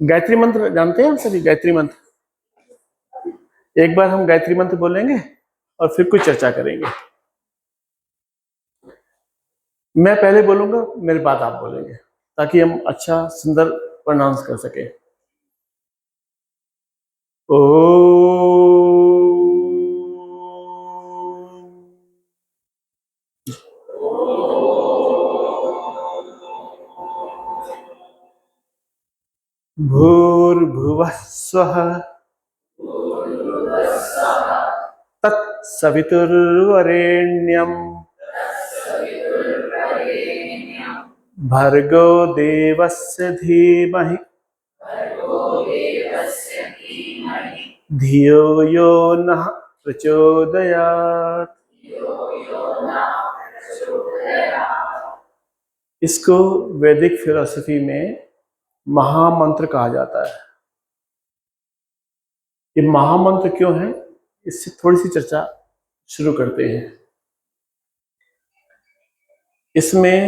गायत्री मंत्र जानते हैं हम सभी? गायत्री मंत्र एक बार हम गायत्री मंत्र बोलेंगे और फिर कुछ चर्चा करेंगे। मैं पहले बोलूंगा, मेरे बाद आप बोलेंगे, ताकि हम अच्छा सुंदर प्रोनाउंस कर सके। ओ भूर्भुवः स्वः तत्सवितुर्वरेण्यम् भर्गो देवस्य धीमहि धियो यो नः प्रचोदयात्। इसको वैदिक फिलॉसफी में महामंत्र कहा जाता है। ये महामंत्र क्यों है, इससे थोड़ी सी चर्चा शुरू करते हैं। इसमें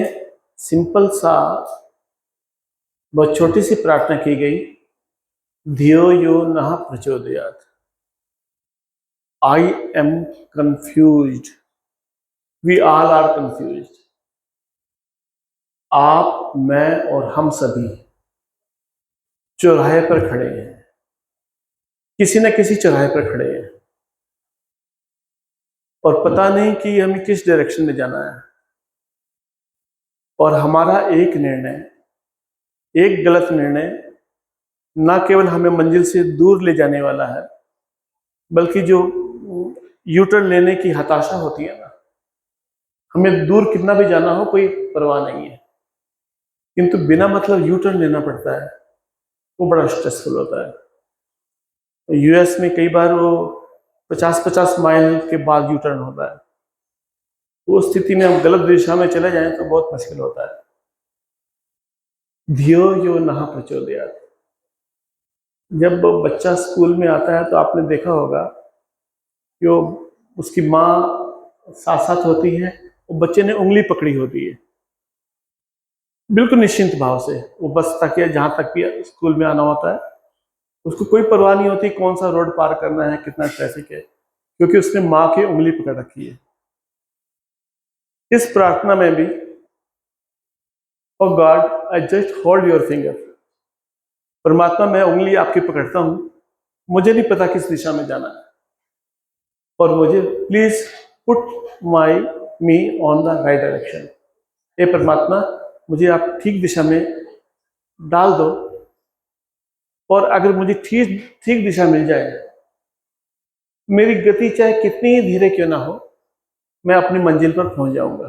सिंपल सा बहुत छोटी सी प्रार्थना की गई, धियो यो नः प्रचोदयात्। I am confused, we all are confused. आप, मैं और हम सभी चौराहे पर खड़े हैं, किसी न किसी चौराहे पर खड़े हैं और पता नहीं कि हमें किस डायरेक्शन में जाना है। और हमारा एक निर्णय, एक गलत निर्णय ना केवल हमें मंजिल से दूर ले जाने वाला है, बल्कि जो यू टर्न लेने की हताशा होती है ना, हमें दूर कितना भी जाना हो कोई परवाह नहीं है, किंतु बिना मतलब यू टर्न लेना पड़ता है, वो बड़ा स्ट्रेसफुल होता है। यूएस में कई बार वो 50-50 माइल के बाद यू टर्न होता है। वो स्थिति में हम गलत दिशा में चले जाएं तो बहुत मुश्किल होता है। धियो यो नः प्रचोदयात्। जब बच्चा स्कूल में आता है तो आपने देखा होगा कि वो उसकी माँ साथ साथ होती है, वो बच्चे ने उंगली पकड़ी होती है, बिल्कुल निश्चिंत भाव से वो बस तक या जहां तक भी स्कूल में आना होता है, उसको कोई परवाह नहीं होती कौन सा रोड पार करना है, कितना ट्रैफिक है, क्योंकि उसने माँ की उंगली पकड़ रखी है। इस प्रार्थना में भी, O God I just hold your finger, परमात्मा मैं उंगली आपकी पकड़ता हूं, मुझे नहीं पता किस दिशा में जाना है, और मुझे please put me on the right direction. हे परमात्मा, मुझे आप ठीक दिशा में डाल दो, और अगर मुझे ठीक ठीक दिशा मिल जाए, मेरी गति चाहे कितनी ही धीरे क्यों ना हो, मैं अपनी मंजिल पर पहुंच जाऊंगा।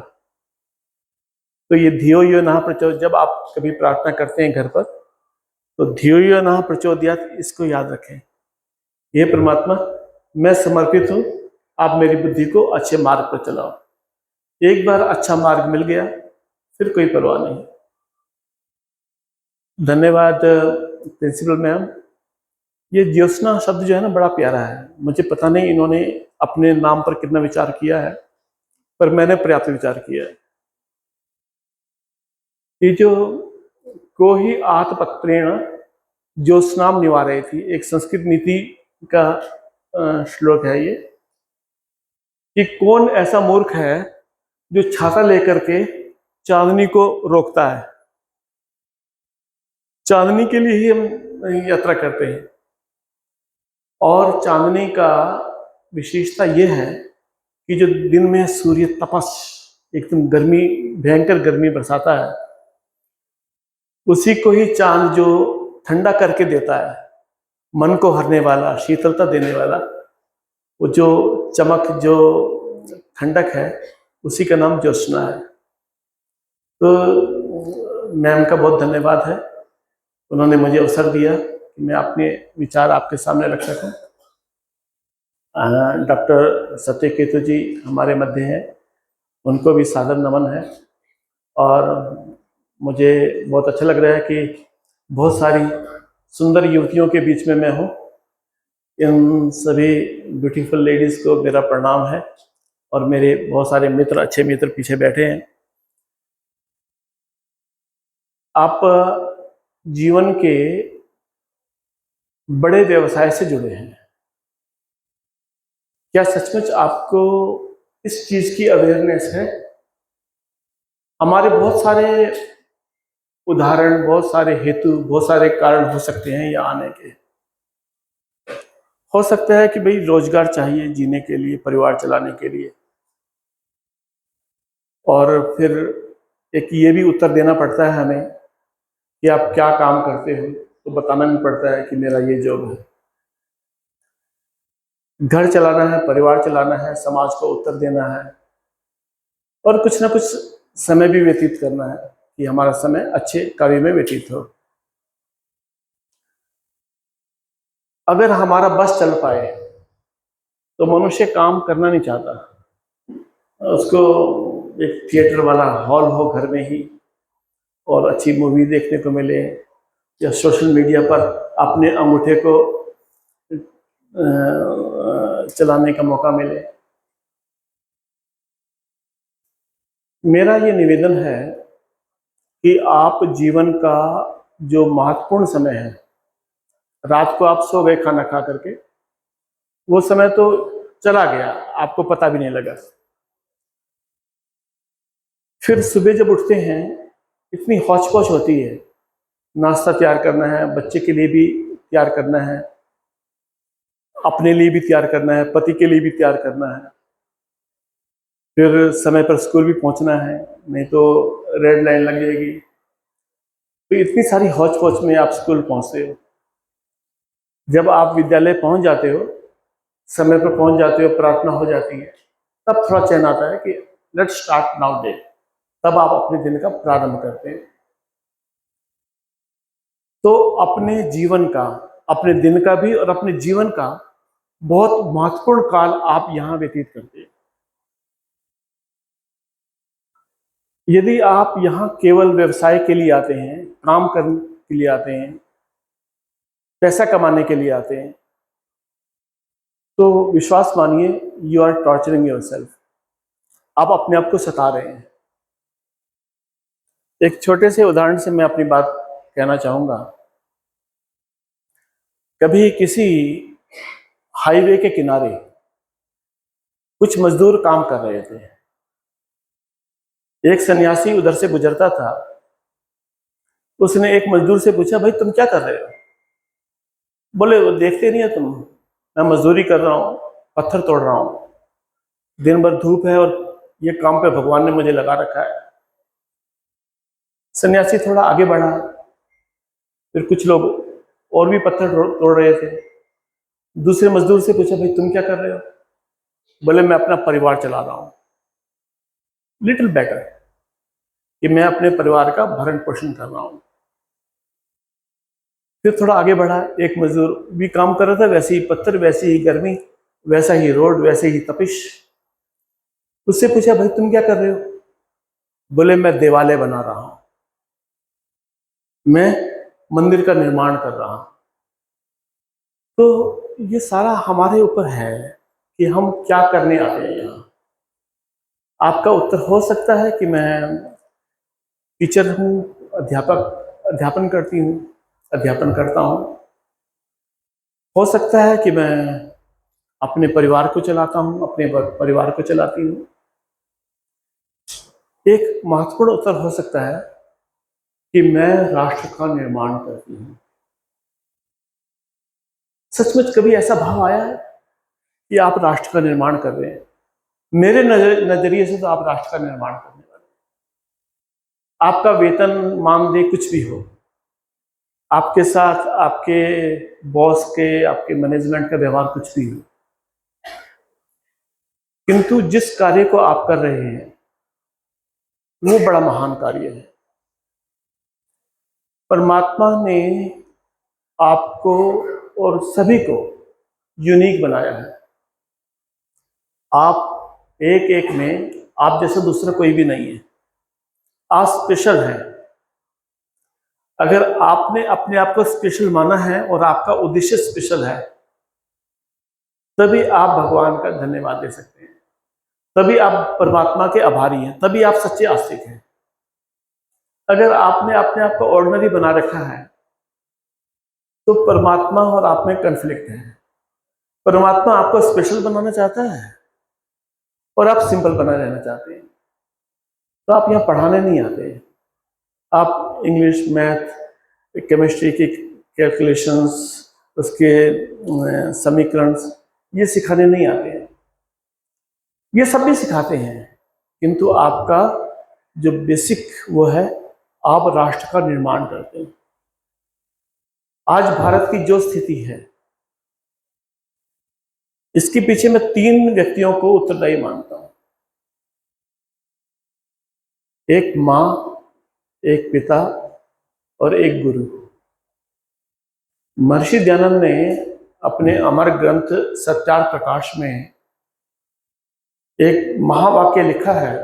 तो ये धियो यो नः प्रचोदयात्, जब आप कभी प्रार्थना करते हैं घर पर, तो धियो यो नः प्रचोदयात्, इसको याद रखें। ये परमात्मा, मैं समर्पित हूं, आप मेरी बुद्धि को अच्छे मार्ग पर चलाओ। एक बार अच्छा मार्ग मिल गया, फिर कोई परवाह नहीं। धन्यवाद प्रिंसिपल मैम। ये ज्योत्सना शब्द जो है ना, बड़ा प्यारा है। मुझे पता नहीं इन्होंने अपने नाम पर कितना विचार किया है, पर मैंने पर्याप्त विचार किया है। ये जो को ही आतपत्रेण ज्योत्सनाम निवारयति, एक संस्कृत नीति का श्लोक है ये, कि कौन ऐसा मूर्ख है जो छाता लेकर के चांदनी को रोकता है। चांदनी के लिए ही हम यात्रा करते हैं, और चांदनी का विशेषता यह है कि जो दिन में सूर्य तपस एकदम गर्मी, भयंकर गर्मी बरसाता है, उसी को ही चांद जो ठंडा करके देता है, मन को हरने वाला, शीतलता देने वाला, वो जो चमक, जो ठंडक है, उसी का नाम ज्योत्सना है। तो मैम का बहुत धन्यवाद है, उन्होंने मुझे अवसर दिया कि मैं अपने विचार आपके सामने रख सकूं। डॉक्टर सत्यकेतु जी हमारे मध्य हैं, उनको भी सादर नमन है। और मुझे बहुत अच्छा लग रहा है कि बहुत सारी सुंदर युवतियों के बीच में मैं हूँ। इन सभी ब्यूटीफुल लेडीज़ को मेरा प्रणाम है, और मेरे बहुत सारे मित्र, अच्छे मित्र पीछे बैठे हैं। आप जीवन के बड़े व्यवसाय से जुड़े हैं। क्या सचमुच आपको इस चीज की अवेयरनेस है? हमारे बहुत सारे उदाहरण, बहुत सारे हेतु, बहुत सारे कारण हो सकते हैं यहाँ आने के। हो सकता है कि भाई रोजगार चाहिए जीने के लिए, परिवार चलाने के लिए, और फिर एक ये भी उत्तर देना पड़ता है हमें कि आप क्या काम करते हो, तो बताना भी पड़ता है कि मेरा ये जॉब है। घर चलाना है, परिवार चलाना है, समाज को उत्तर देना है, और कुछ ना कुछ समय भी व्यतीत करना है कि हमारा समय अच्छे कार्य में व्यतीत हो। अगर हमारा बस चल पाए तो मनुष्य काम करना नहीं चाहता। उसको एक थिएटर वाला हॉल हो घर में ही, और अच्छी मूवी देखने को मिले, या सोशल मीडिया पर अपने अंगूठे को चलाने का मौका मिले। मेरा ये निवेदन है कि आप जीवन का जो महत्वपूर्ण समय है, रात को आप सो गए खाना खा करके, वो समय तो चला गया, आपको पता भी नहीं लगा। फिर सुबह जब उठते हैं, इतनी हौच पौच होती है, नाश्ता तैयार करना है, बच्चे के लिए भी तैयार करना है, अपने लिए भी तैयार करना है, पति के लिए भी तैयार करना है, फिर समय पर स्कूल भी पहुंचना है, नहीं तो रेड लाइन लग जाएगी। तो इतनी सारी हौच पौच में आप स्कूल पहुंचते हो। जब आप विद्यालय पहुंच जाते हो, समय पर पहुंच जाते हो, प्रार्थना हो जाती है, तब थोड़ा चैन आता है कि लेट्स स्टार्ट नाउ डे। तब आप अपने दिन का प्रारंभ करते हैं। तो अपने जीवन का, अपने दिन का भी और अपने जीवन का बहुत महत्वपूर्ण काल आप यहाँ व्यतीत करते हैं। यदि आप यहाँ केवल व्यवसाय के लिए आते हैं, काम करने के लिए आते हैं, पैसा कमाने के लिए आते हैं, तो विश्वास मानिए, यू आर टॉर्चरिंग योरसेल्फ। आप अपने आप को सता रहे हैं। एक छोटे से उदाहरण से मैं अपनी बात कहना चाहूंगा। कभी किसी हाईवे के किनारे कुछ मजदूर काम कर रहे थे। एक सन्यासी उधर से गुजरता था। उसने एक मजदूर से पूछा, भाई तुम क्या कर रहे हो? बोले, वो देखते नहीं है तुम, मैं मजदूरी कर रहा हूँ, पत्थर तोड़ रहा हूँ, दिन भर धूप है और ये काम पे भगवान ने मुझे लगा रखा है। सन्यासी थोड़ा आगे बढ़ा, फिर कुछ लोग और भी पत्थर तोड़ रहे थे। दूसरे मजदूर से पूछा, भाई तुम क्या कर रहे हो? बोले, मैं अपना परिवार चला रहा हूँ। लिटिल बेटर, कि मैं अपने परिवार का भरण पोषण कर रहा हूँ। फिर थोड़ा आगे बढ़ा, एक मजदूर भी काम कर रहा था, वैसे ही पत्थर, वैसी ही गर्मी, वैसा ही रोड, वैसे ही तपिश। उससे पूछा, भाई तुम क्या कर रहे हो? बोले, मैं देवालय बना रहा हूं, मैं मंदिर का निर्माण कर रहा हूं। तो ये सारा हमारे ऊपर है कि हम क्या करने आते हैं यहाँ। आपका उत्तर हो सकता है कि मैं टीचर हूँ, अध्यापन करती हूँ, अध्यापन करता हूँ। हो सकता है कि मैं अपने परिवार को चलाता हूँ, अपने परिवार को चलाती हूँ। एक महत्वपूर्ण उत्तर हो सकता है कि मैं राष्ट्र का निर्माण करती हूँ। सचमुच कभी ऐसा भाव आया है कि आप राष्ट्र का निर्माण कर रहे हैं? मेरे नजरिए से तो आप राष्ट्र का निर्माण करने वाले हैं। आपका वेतन, मानदेय कुछ भी हो, आपके साथ आपके बॉस के, आपके मैनेजमेंट का व्यवहार कुछ भी हो, किंतु जिस कार्य को आप कर रहे हैं वो बड़ा महान कार्य है। परमात्मा ने आपको और सभी को यूनिक बनाया है। आप एक एक में, आप जैसा दूसरा कोई भी नहीं है। आप स्पेशल हैं। अगर आपने अपने आप को स्पेशल माना है और आपका उद्देश्य स्पेशल है, तभी आप भगवान का धन्यवाद दे सकते हैं, तभी आप परमात्मा के आभारी हैं, तभी आप सच्चे आस्तिक हैं। अगर आपने अपने आप को ऑर्डिनरी बना रखा है, तो परमात्मा और आप में कन्फ्लिक्ट है। परमात्मा आपको स्पेशल बनाना चाहता है और आप सिंपल बना रहना चाहते हैं। तो आप यहाँ पढ़ाने नहीं आते, आप इंग्लिश, मैथ, केमिस्ट्री की कैलकुलेशंस, उसके समीकरण, ये सिखाने नहीं आते हैं। ये सब भी सिखाते हैं, किंतु आपका जो बेसिक वो है, आप राष्ट्र का निर्माण करते हैं। आज भारत की जो स्थिति है, इसके पीछे मैं 3 व्यक्तियों को उत्तरदायी मानता हूं। एक मां, एक पिता और एक गुरु। महर्षि दयानंद ने अपने अमर ग्रंथ सत्यार्थ प्रकाश में एक महावाक्य लिखा है,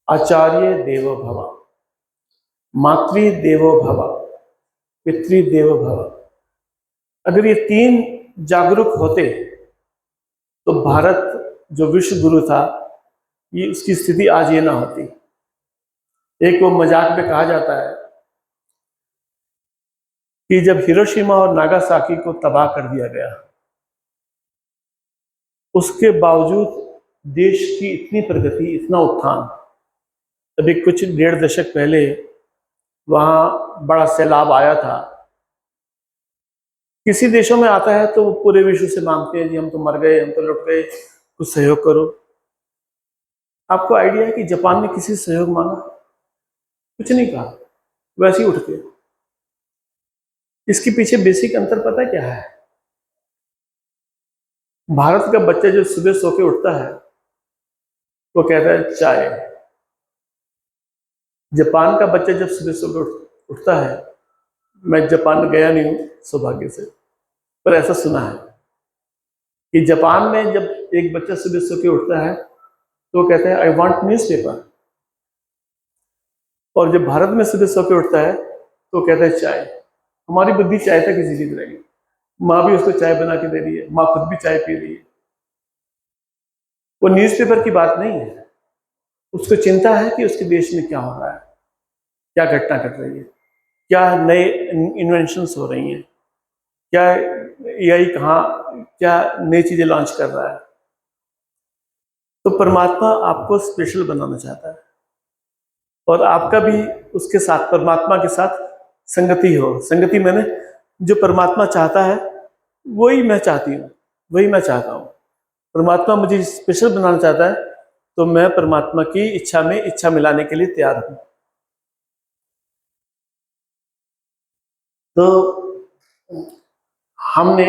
आचार्य देवो भव, मातृ देवो भव, पितृदेवो भव। अगर ये 3 जागरूक होते तो भारत जो विश्व गुरु था, ये उसकी स्थिति आज ये ना होती। एक वो मजाक में कहा जाता है कि जब हिरोशिमा और नागासाकी को तबाह कर दिया गया, उसके बावजूद देश की इतनी प्रगति, इतना उत्थान। अभी कुछ 1.5 दशक पहले वहां बड़ा सैलाब आया था। किसी देशों में आता है तो पूरे विश्व से मांगते हैं, जी हम तो मर गए, हम तो लुट गए, कुछ सहयोग करो। आपको आइडिया है कि जापान ने किसी से सहयोग मांगा? कुछ नहीं कहा, वैसे ही उठ के। इसके पीछे बेसिक अंतर पता है क्या है? भारत का बच्चा जो सुबह सो के उठता है, वो कहता है चाय। जापान का बच्चा जब सुबह सो के उठता है, मैं जापान गया नहीं हूं सौभाग्य से, पर ऐसा सुना है कि जापान में जब एक बच्चा सुबह सो के उठता है तो वो कहता है आई वांट न्यूज़पेपर। और जब भारत में सुबह सो के उठता है तो कहता है चाय। हमारी बुद्धि चाय तक ही सीमित रहेगी। माँ भी उसको चाय बना के दे रही है, माँ खुद भी चाय पी रही है। वो न्यूज़पेपर की बात नहीं है, उसको चिंता है कि उसके देश में क्या हो रहा है, क्या घटना घट रही है, क्या नए इन्वेंशंस हो रही हैं, क्या एआई कहाँ क्या नई चीजें लॉन्च कर रहा है। तो परमात्मा आपको स्पेशल बनाना चाहता है और आपका भी उसके साथ, परमात्मा के साथ संगति हो। संगति मैंने जो परमात्मा चाहता है वही मैं चाहती हूँ, वही मैं चाहता हूँ। परमात्मा मुझे स्पेशल बनाना चाहता है तो मैं परमात्मा की इच्छा में इच्छा मिलाने के लिए तैयार हूँ। तो हमने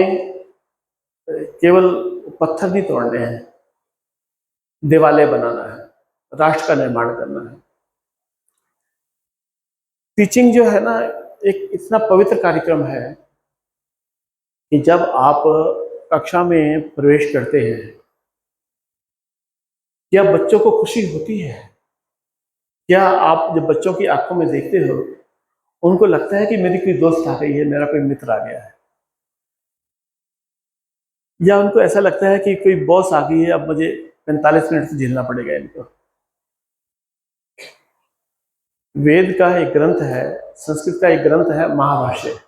केवल पत्थर नहीं तोड़ने हैं, देवालय बनाना है, राष्ट्र का निर्माण करना है। टीचिंग जो है ना, एक इतना पवित्र कार्यक्रम है कि जब आप कक्षा में प्रवेश करते हैं, क्या बच्चों को खुशी होती है? क्या आप जब बच्चों की आंखों में देखते हो, उनको लगता है कि मेरी कोई दोस्त आ गई है, मेरा कोई मित्र आ गया है? या उनको ऐसा लगता है कि कोई बॉस आ गई है, अब मुझे 45 मिनट से झेलना पड़ेगा इनको? वेद का एक ग्रंथ है, संस्कृत का एक ग्रंथ है महाभाष्य,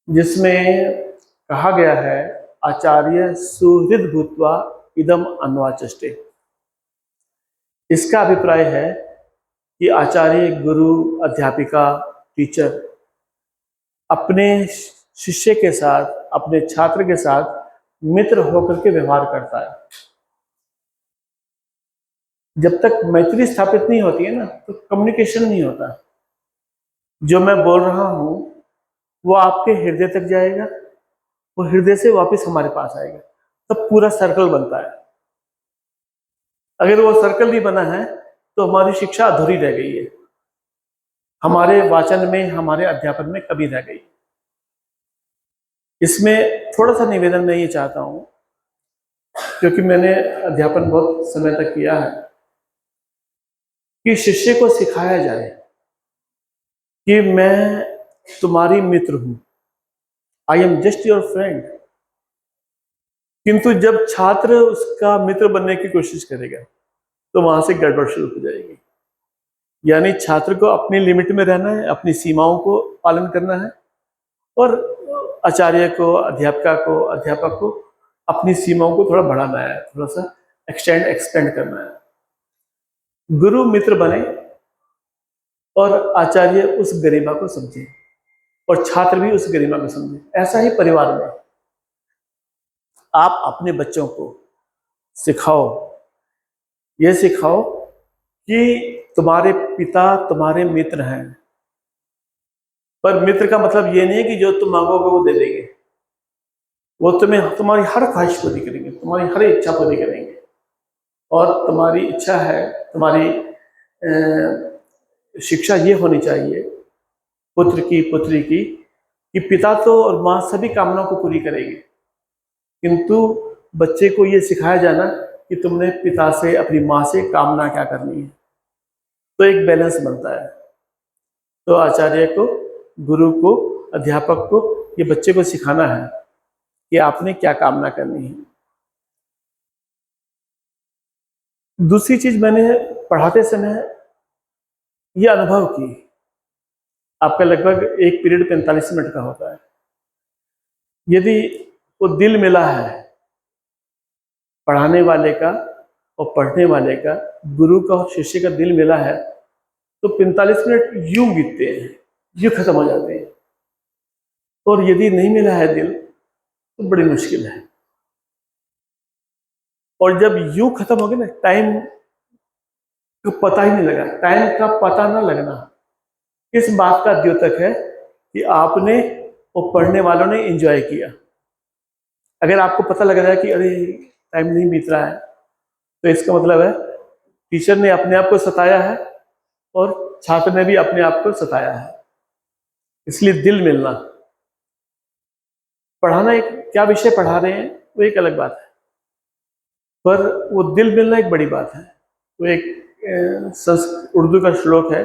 जिसमें कहा गया है आचार्य सुहृद भूत्वा इदम अन्वाचष्टे। इसका अभिप्राय है कि आचार्य, गुरु, अध्यापिका, टीचर अपने शिष्य के साथ, अपने छात्र के साथ मित्र होकर के व्यवहार करता है। जब तक मैत्री स्थापित नहीं होती है ना, तो कम्युनिकेशन नहीं होता। जो मैं बोल रहा हूं वो आपके हृदय तक जाएगा, वो हृदय से वापस हमारे पास आएगा, तब पूरा सर्कल बनता है। अगर वो सर्कल नहीं बना है तो हमारी शिक्षा अधूरी रह गई है, हमारे वाचन में, हमारे अध्यापन में कमी रह गई। इसमें थोड़ा सा निवेदन मैं ये चाहता हूं, क्योंकि मैंने अध्यापन बहुत समय तक किया है, कि शिष्य को सिखाया जाए कि मैं तुम्हारी मित्र हूं, I am just your friend. किंतु जब छात्र उसका मित्र बनने की कोशिश करेगा तो वहां से गड़बड़ शुरू हो जाएगी। यानी छात्र को अपनी लिमिट में रहना है, अपनी सीमाओं को पालन करना है, और आचार्य को, अध्यापक को अपनी सीमाओं को थोड़ा बढ़ाना है, थोड़ा सा एक्सपेंड करना है। गुरु मित्र बने और आचार्य उस गरिमा को समझे और छात्र भी उस गरिमा को समझे। ऐसा ही परिवार में आप अपने बच्चों को सिखाओ, ये सिखाओ कि तुम्हारे पिता तुम्हारे मित्र हैं, पर मित्र का मतलब ये नहीं है कि जो तुम मांगोगे वो दे देंगे। वो तुम्हें तुम्हारी हर ख्वाहिश पूरी करेंगे, तुम्हारी हर इच्छा पूरी करेंगे। और तुम्हारी इच्छा है, तुम्हारी शिक्षा ये होनी चाहिए पुत्र की, पुत्री की, कि पिता तो और माँ सभी कामनाओं को पूरी करेंगे, किंतु बच्चे को ये सिखाया जाना कि तुमने पिता से, अपनी माँ से कामना क्या करनी है। तो एक बैलेंस बनता है। तो आचार्य को, गुरु को, अध्यापक को ये बच्चे को सिखाना है कि आपने क्या कामना करनी है। दूसरी चीज मैंने पढ़ाते समय ये अनुभव की, आपका लगभग एक पीरियड 45 मिनट का होता है। यदि वो दिल मिला है पढ़ाने वाले का और पढ़ने वाले का, गुरु का और शिष्य का दिल मिला है, तो 45 मिनट यूं बीतते हैं, यूं खत्म हो जाते हैं। और यदि नहीं मिला है दिल तो बड़ी मुश्किल है। और जब यूं खत्म हो गया ना, टाइम का पता ही नहीं लगा, टाइम का पता ना लगना, इस बात का द्योतक है कि आपने और पढ़ने वालों ने एंजॉय किया। अगर आपको पता लग रहा है कि अरे टाइम नहीं बीत रहा है, तो इसका मतलब है टीचर ने अपने आप को सताया है और छात्र ने भी अपने आप को सताया है। इसलिए दिल मिलना, पढ़ाना, एक क्या विषय पढ़ा रहे हैं वो एक अलग बात है, पर वो दिल मिलना एक बड़ी बात है। वो एक उर्दू का श्लोक है,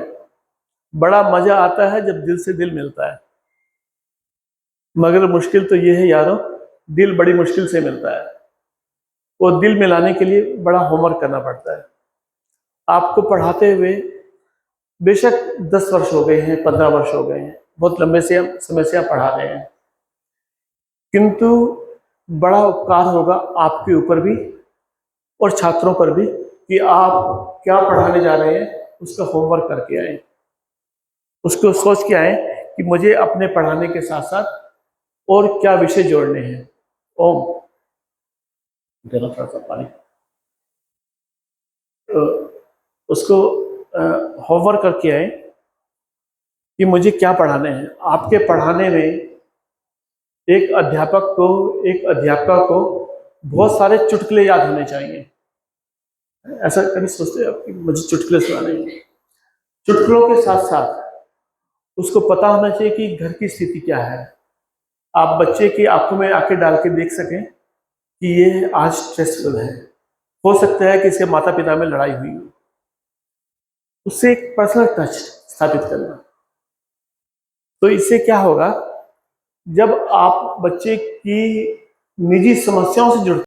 बड़ा मजा आता है जब दिल से दिल मिलता है, मगर मुश्किल तो ये है यारों, दिल बड़ी मुश्किल से मिलता है। वो दिल मिलाने के लिए बड़ा होमवर्क करना पड़ता है। आपको पढ़ाते हुए बेशक 10 वर्ष हो गए हैं, 15 वर्ष हो गए हैं, बहुत लंबे समय से आप पढ़ा रहे हैं, किंतु बड़ा उपकार होगा आपके ऊपर भी और छात्रों पर भी कि आप क्या पढ़ाने जा रहे हैं उसका होमवर्क करके आए, उसको सोच के आए कि मुझे अपने पढ़ाने के साथ साथ और क्या विषय जोड़ने हैं। ओम देना थोड़ा सा पानी, उसको होमवर्क करके आए कि मुझे क्या पढ़ाने हैं। आपके पढ़ाने में एक अध्यापक को, एक अध्यापिका को बहुत सारे चुटकुले याद होने चाहिए। ऐसा कभी सोचते हैं कि मुझे चुटकुले सुनाने हैं? चुटकुलों के साथ साथ उसको पता होना चाहिए कि घर की स्थिति क्या है। आप बच्चे की आंखों में आंखें डाल के देख सकें कि ये आज स्ट्रेसफुल है, हो सकता है कि इसके माता पिता में लड़ाई हुई हो, उससे एक पर्सनल टच स्थापित करना। तो इससे क्या होगा, जब आप बच्चे की निजी समस्याओं से जुड़